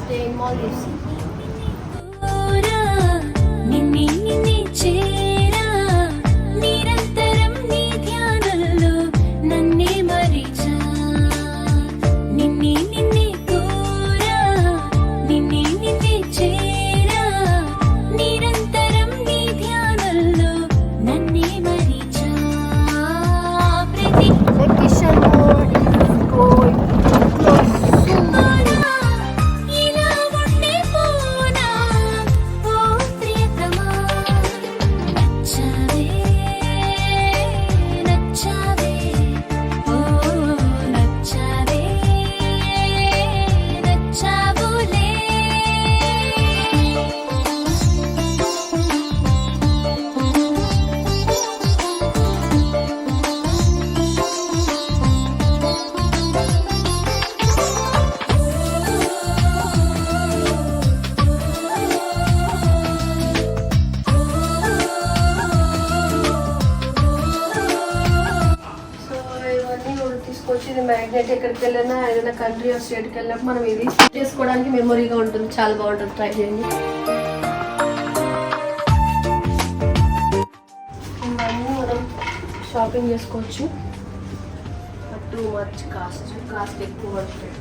stay in Maldives. Magnet ఎక్కడికి వెళ్ళినా ఏదైనా కంట్రీ ఆర్ స్టేట్కి వెళ్ళినప్పుడు మనం ఇది చేసుకోవడానికి మెమొరీగా ఉంటుంది. చాలా బాగుంటుంది, ట్రై చేయండి. ఇవన్నీ మనం షాపింగ్ చేసుకోవచ్చు. టూ మచ్ కాస్ట్ ఎక్కువ పడుతుంది.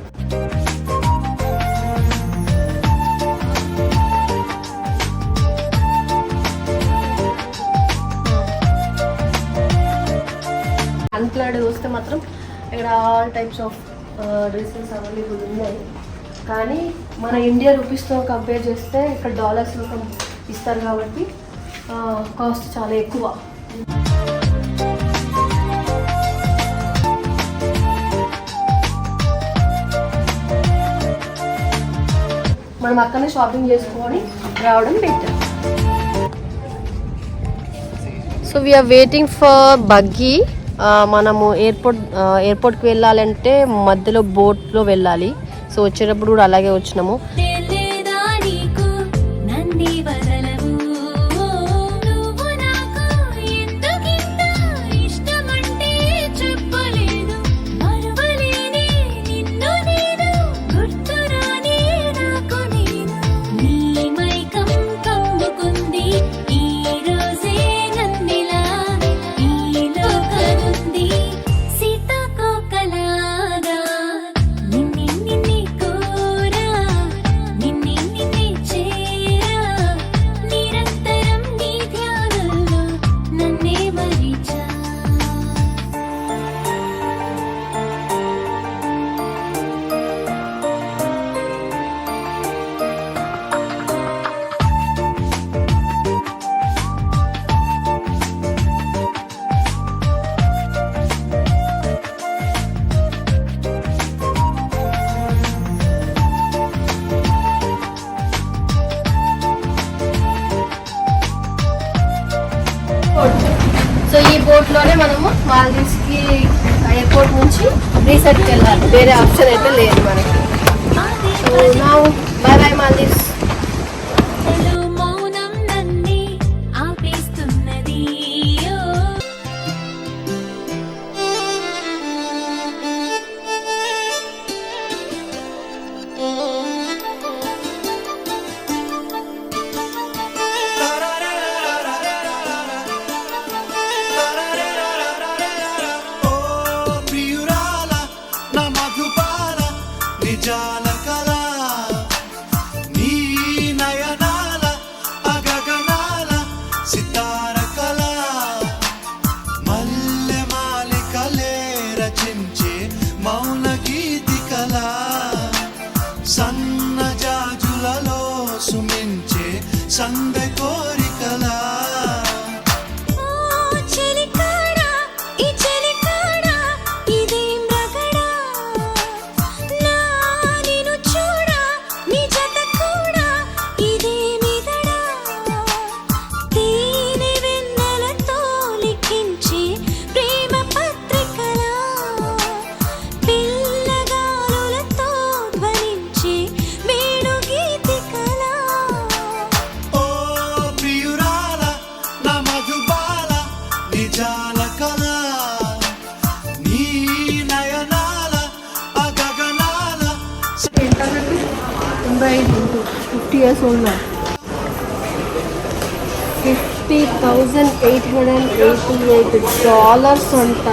అన్ప్లాడ్ వస్తే మాత్రం ఇక్కడ all types of dresses available ఉన్నాయి. కానీ మన ఇండియా రూపీస్తో కంపేర్ చేస్తే ఇక్కడ డాలర్స్లో ఇస్తారు కాబట్టి కాస్ట్ చాలా ఎక్కువ. మనం అక్కడనే షాపింగ్ చేసుకొని రావడం better. So we are waiting for buggy. మనము ఎయిర్పోర్ట్కి వెళ్ళాలంటే మధ్యలో బోట్లో వెళ్ళాలి. సో వచ్చేటప్పుడు కూడా అలాగే వచ్చినాము. సో ఈ బోట్లోనే మనము మాల్దీవ్స్కి ఎయిర్పోర్ట్ నుంచి రీసెట్కి వెళ్ళాలి. వేరే ఆప్షన్ అయితే లేదు మనకి. So now by by Maldives. సందే కోరికలా 1/8 into 50 years old now. $50,888 అంట.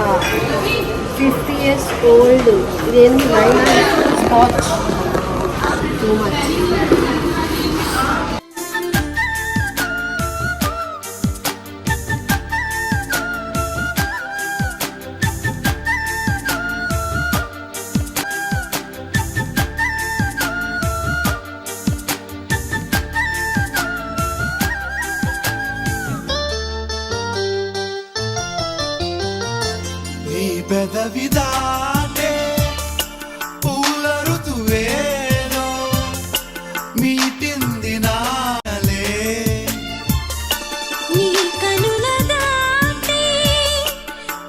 50 years old. ఇదేంటి నైనా స్కాచ్. Too much. నీ పెదవి దాటే పూల ఋతువేదో మీటింది నాలే. నీ కనుల దాటే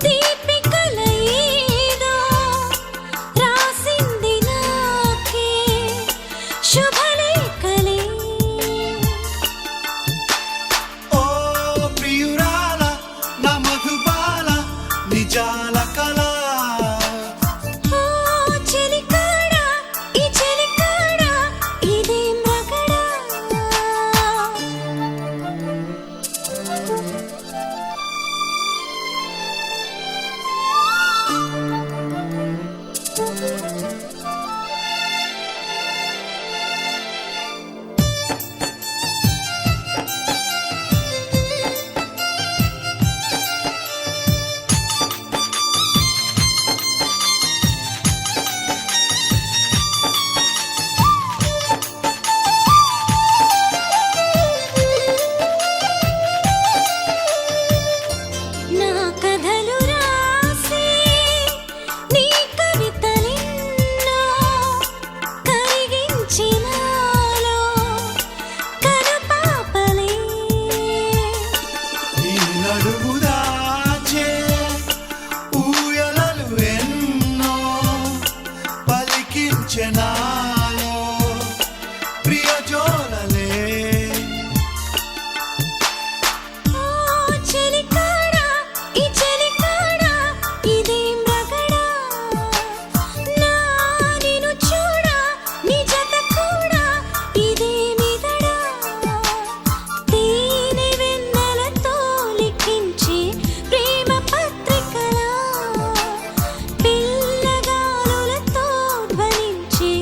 తీపి కలయేదో రాసింది నాకే శుభలేఖలే. ఓ ప్రియురాల నా మధుబాల నిజాల కళ. ఓ చెలికాడా ఈ చెలికాడా ఇదేం రగడా. నా కథలు రాసే నీ కవితలెన్నో కరిగించినాలో కనుపాపలే. నీ నడుము దాచే ఊయలలు ఎన్నో పలికించెనాలో ప్రియజోలలే. ఓ చెలికాడా ఈ చెలికాడా ఇదేం రగడా. నా నిన్ను చూడా నీ జత కూడా ఇదేమిదడా. తేనె వెన్నెలతో లిఖించే ప్రేమ పత్రికలా పిల్లగాలులతో ధ్వనించే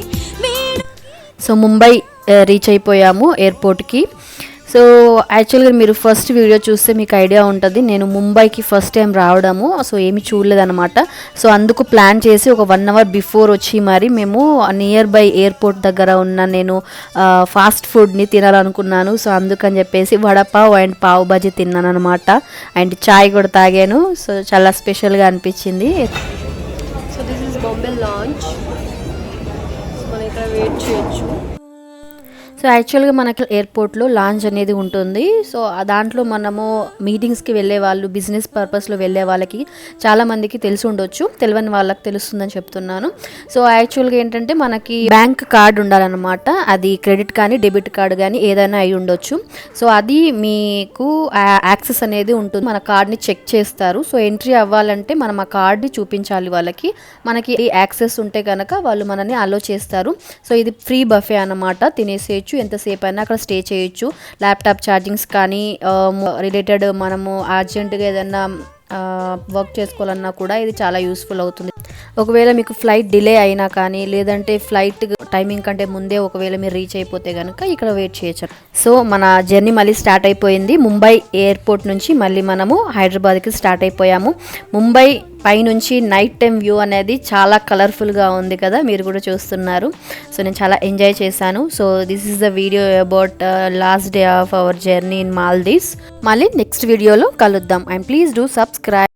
వేణు. సో ముంబై రీచ్ అయిపోయాము ఎయిర్పోర్ట్కి. సో యాక్చువల్గా మీరు ఫస్ట్ వీడియో చూస్తే మీకు ఐడియా ఉంటుంది నేను ముంబైకి ఫస్ట్ టైం రావడము. సో ఏమి చూడలేదన్నమాట. సో అందుకు ప్లాన్ చేసి ఒక 1 hour బిఫోర్ వచ్చి మరి మేము నియర్ బై ఎయిర్పోర్ట్ దగ్గర ఉన్న నేను ఫాస్ట్ ఫుడ్ని తినాలనుకున్నాను. సో అందుకని చెప్పేసి వడపావ్ అండ్ పావ్ బజీ తిన్నాను అనమాట. అండ్ చాయ్ కూడా తాగాను. సో చాలా స్పెషల్గా అనిపించింది. So this is Bombay launch. So మనం ఇక్కడ వెయిట్ చేయొచ్చు. సో యాక్చువల్గా మనకి ఎయిర్పోర్ట్లో లాంచ్ అనేది ఉంటుంది. సో దాంట్లో మనము మీటింగ్స్కి వెళ్ళే వాళ్ళు, బిజినెస్ పర్పస్లో వెళ్ళే వాళ్ళకి చాలామందికి తెలిసి ఉండొచ్చు, తెలియని వాళ్ళకి తెలుస్తుందని చెప్తున్నాను. సో యాక్చువల్గా ఏంటంటే మనకి బ్యాంక్ కార్డ్ ఉండాలన్నమాట. అది క్రెడిట్ కానీ డెబిట్ కార్డ్ కానీ ఏదైనా అయి ఉండొచ్చు. సో అది మీకు యాక్సెస్ అనేది ఉంటుంది. మన కార్డ్ని చెక్ చేస్తారు. సో ఎంట్రీ అవ్వాలంటే మనం ఆ కార్డ్ని చూపించాలి వాళ్ళకి. మనకి యాక్సెస్ ఉంటే కనుక వాళ్ళు మనల్ని అలో చేస్తారు. సో ఇది ఫ్రీ బఫే అన్నమాట. తినేసేయచ్చు, ఎంతసేపు అయినా అక్కడ స్టే చేయొచ్చు. ల్యాప్టాప్ ఛార్జింగ్స్ కానీ రిలేటెడ్ మనము అర్జెంటుగా ఏదైనా వర్క్ చేసుకోవాలన్నా కూడా ఇది చాలా యూస్ఫుల్ అవుతుంది. ఒకవేళ మీకు ఫ్లైట్ డిలే అయినా కానీ లేదంటే ఫ్లైట్ టైమింగ్ కంటే ముందే ఒకవేళ మీరు రీచ్ అయిపోతే కనుక ఇక్కడ వెయిట్ చేయొచ్చు. సో మన జర్నీ మళ్ళీ స్టార్ట్ అయిపోయింది. ముంబై ఎయిర్పోర్ట్ నుంచి మళ్ళీ మనము హైదరాబాద్కి స్టార్ట్ అయిపోయాము. ముంబై పైనుంచి నైట్ టైం వ్యూ అనేది చాలా కలర్ఫుల్గా ఉంది కదా, మీరు కూడా చూస్తున్నారు. సో నేను చాలా ఎంజాయ్ చేశాను. So this is the video about last day of our journey in Maldives. మళ్ళీ నెక్స్ట్ వీడియోలో కలుద్దాం. And please do subscribe.